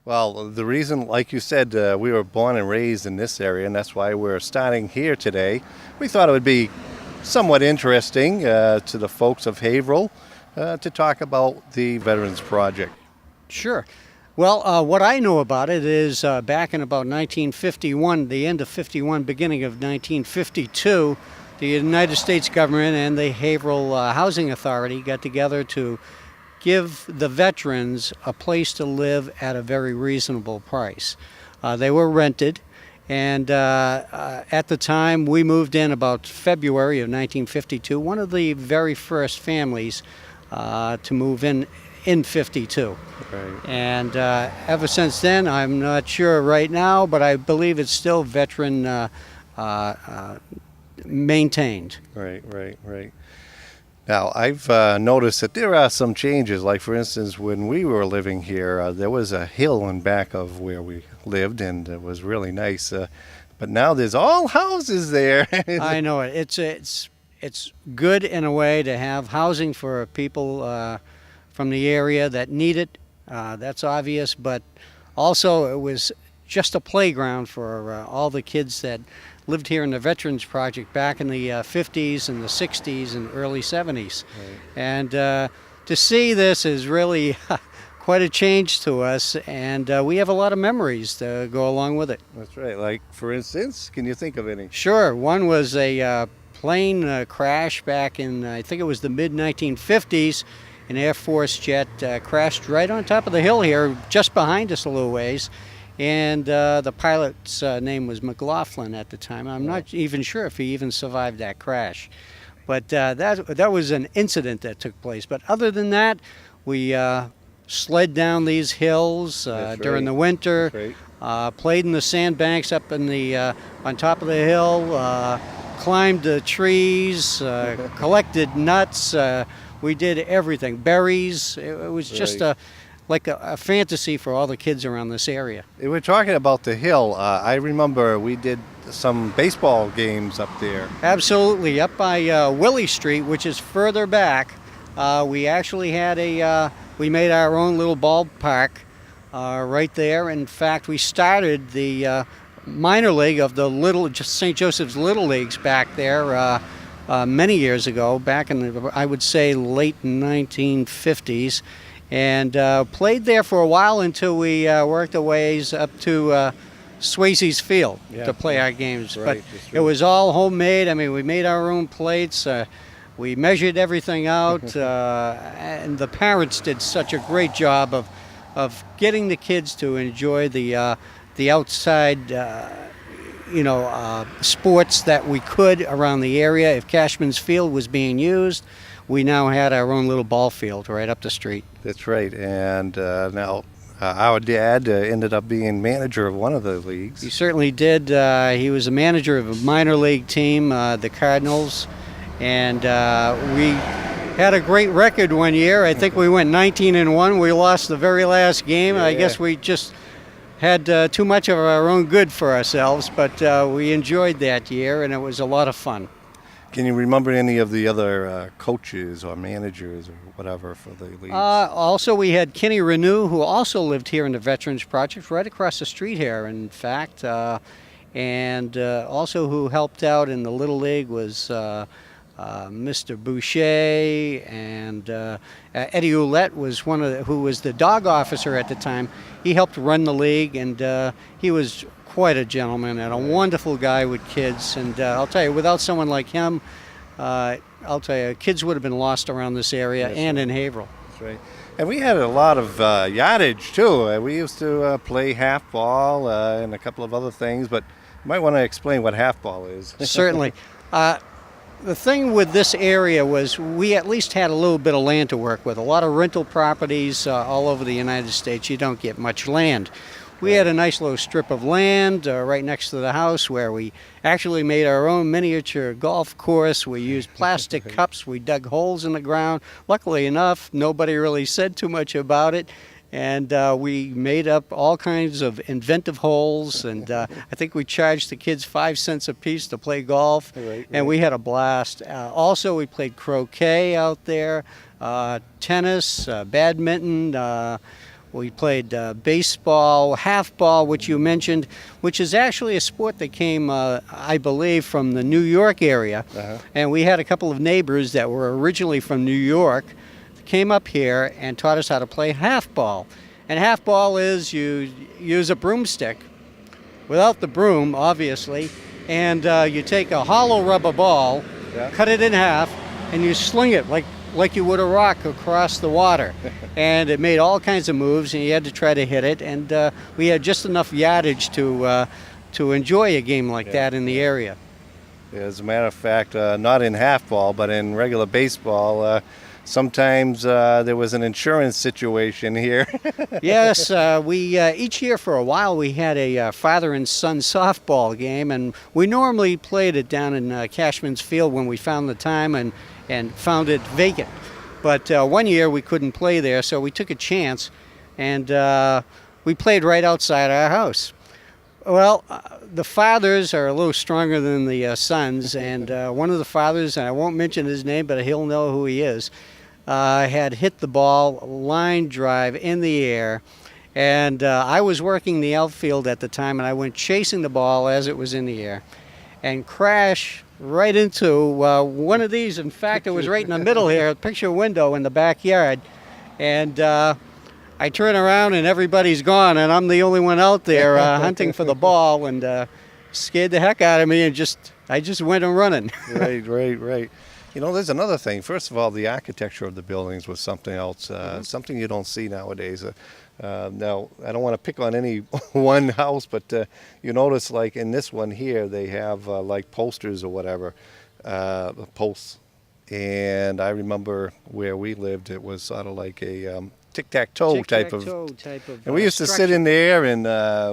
Well, the reason, like you said, we were born and raised in this area, and that's why we're starting here today. We thought it would be somewhat interesting to the folks of Haverhill to talk about the Veterans Project. Sure. Well, what I know about it is back in about 1951, the end of 51, beginning of 1952, the United States government and the Haverhill Housing Authority got together to give the veterans a place to live at a very reasonable price. They were rented, and at the time we moved in about February of 1952, one of the very first families to move in 52. Right. And ever since then, I'm not sure right now, but I believe it's still veteran maintained. Right. Now, I've noticed that there are some changes. Like, for instance, when we were living here, there was a hill in back of where we lived, and it was really nice. But now there's all houses there. I know it. It's good in a way to have housing for people from the area that need it. That's obvious, but also it was just a playground for all the kids that lived here in the Veterans Project back in the 50s and the 60s and early 70s. Right. And to see this is really quite a change to us, and we have a lot of memories to go along with it. That's right. Like, for instance, can you think of any? Sure. One was a plane crash back in, I think it was the mid-1950s. An Air Force jet crashed right on top of the hill here, just behind us a little ways. And the pilot's name was McLaughlin at the time. I'm not even sure if he even survived that crash. But that was an incident that took place. But other than that, we slid down these hills during the winter, played in the sandbanks up in the on top of the hill, climbed the trees, collected nuts. We did everything, berries. It was just like a fantasy for all the kids around this area. We're talking about the hill. I remember we did some baseball games up there. Absolutely, up by Willie Street, which is further back. We actually had we made our own little ballpark right there. In fact, we started the minor league of the St. Joseph's Little Leagues back there many years ago, back in the, I would say, late 1950s. And played there for a while until we worked our ways up to Swayze's Field to play our games. Right, but it was all homemade. I mean, we made our own plates. We measured everything out. And the parents did such a great job of getting the kids to enjoy the outside sports that we could around the area. If Cashman's Field was being used, we now had our own little ball field right up the street. That's right. And now our dad ended up being manager of one of the leagues. He certainly did. He was a manager of a minor league team, the Cardinals, and we had a great record one year. I think we went 19-1. We lost the very last game. I guess we just had too much of our own good for ourselves, but we enjoyed that year, and it was a lot of fun. Can you remember any of the other coaches or managers or whatever for the league? Also, we had Kenny Renew, who also lived here in the Veterans Project, right across the street here, in fact. And also who helped out in the Little League was Mr. Boucher, and Eddie Ouellette was who was the dog officer at the time. He helped run the league, and he was quite a gentleman and a wonderful guy with kids. And I'll tell you, without someone like him, I'll tell you, kids would have been lost around this area and in Haverhill. That's right. And we had a lot of yardage, too. We used to play half ball and a couple of other things, but you might want to explain what half ball is. Certainly. The thing with this area was we at least had a little bit of land to work with. A lot of rental properties all over the United States. You don't get much land. We had a nice little strip of land right next to the house where we actually made our own miniature golf course. We used plastic cups. We dug holes in the ground. Luckily enough, nobody really said too much about it. And we made up all kinds of inventive holes, and I think we charged the kids 5 cents a piece to play golf, and we had a blast. Also, we played croquet out there, tennis, badminton. We played baseball, half-ball, which you mentioned, which is actually a sport that came, I believe, from the New York area. And we had a couple of neighbors that were originally from New York, came up here and taught us how to play half-ball. And half-ball is you use a broomstick, without the broom, obviously, and you take a hollow rubber ball, cut it in half, and you sling it like you would a rock across the water. And it made all kinds of moves, and you had to try to hit it. And we had just enough yardage to enjoy a game like that in the area. As a matter of fact, not in half-ball, but in regular baseball, sometimes there was an insurance situation here. Yes, we each year for a while we had a father and son softball game, and we normally played it down in Cashman's Field when we found the time and found it vacant. But one year we couldn't play there, so we took a chance, and we played right outside our house. Well, the fathers are a little stronger than the sons, and one of the fathers, and I won't mention his name, but he'll know who he is, had hit the ball line drive in the air, and I was working the outfield at the time, and I went chasing the ball as it was in the air and crashed right into one of these. In fact, it was right in the middle here, picture window in the backyard, and I turn around and everybody's gone, and I'm the only one out there hunting for the ball, and scared the heck out of me, and I just went and running. Right. You know, there's another thing. First of all, the architecture of the buildings was something else, something you don't see nowadays. Now, I don't want to pick on any one house, but you notice, like in this one here, they have like posters or whatever, posts. And I remember where we lived, it was sort of like a tic-tac-toe type of, and we used to sit in there and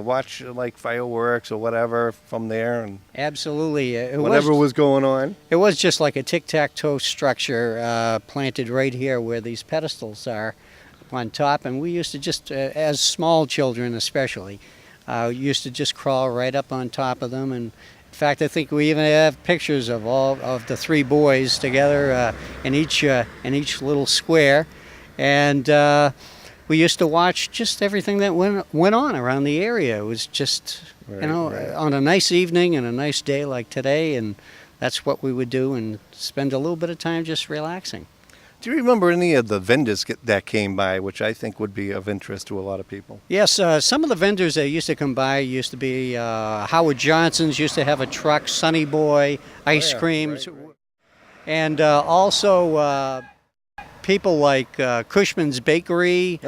watch like fireworks or whatever from there, and absolutely, whatever was going on. It was just like a tic-tac-toe structure planted right here where these pedestals are on top, and we used to just, as small children especially, used to just crawl right up on top of them. And in fact, I think we even have pictures of all of the three boys together in each little square. And we used to watch just everything that went on around the area. It was just, on a nice evening and a nice day like today, and that's what we would do and spend a little bit of time just relaxing. Do you remember any of the vendors that came by, which I think would be of interest to a lot of people? Yes, some of the vendors that used to come by used to be Howard Johnson's used to have a truck, Sunny Boy, ice creams, and also people like Cushman's Bakery,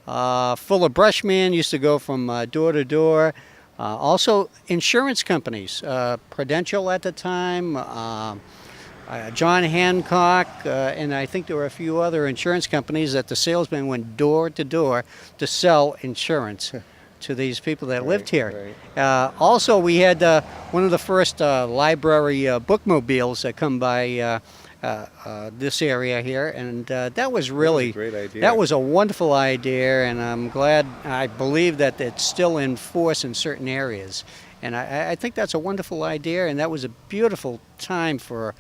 Fuller Brushman used to go from door to door. Also insurance companies, Prudential at the time, John Hancock, and I think there were a few other insurance companies that the salesmen went door to door to sell insurance to these people that lived here. Also, we had one of the first library bookmobiles that come by this area here, and that was really, that was a great idea. That was a wonderful idea, and I'm glad, I believe that it's still in force in certain areas. And I think that's a wonderful idea, and that was a beautiful time for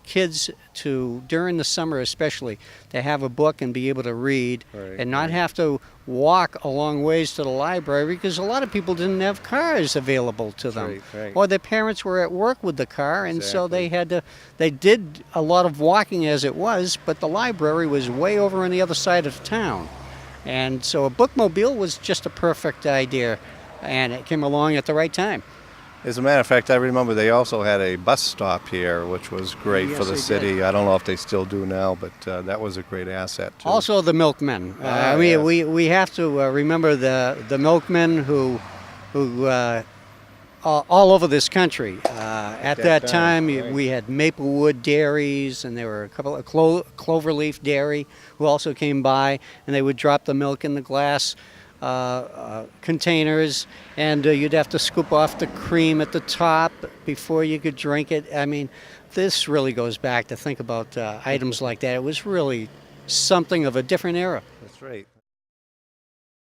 kids to, during the summer especially, to have a book and be able to read and not have to walk a long ways to the library, because a lot of people didn't have cars available to them. Or their parents were at work with the car, and so they did a lot of walking as it was, but the library was way over on the other side of town. And so a bookmobile was just a perfect idea, and it came along at the right time. As a matter of fact, I remember they also had a bus stop here, which was great for the city. Did. I don't know if they still do now, but that was a great asset too. Also the milkmen. I mean, we have to remember the milkmen who all over this country. At that time, we had Maplewood dairies, and there were a couple of Cloverleaf Dairy who also came by, and they would drop the milk in the glass containers, and you'd have to scoop off the cream at the top before you could drink it. I mean, this really goes back to think about items like that. It was really something of a different era. That's right.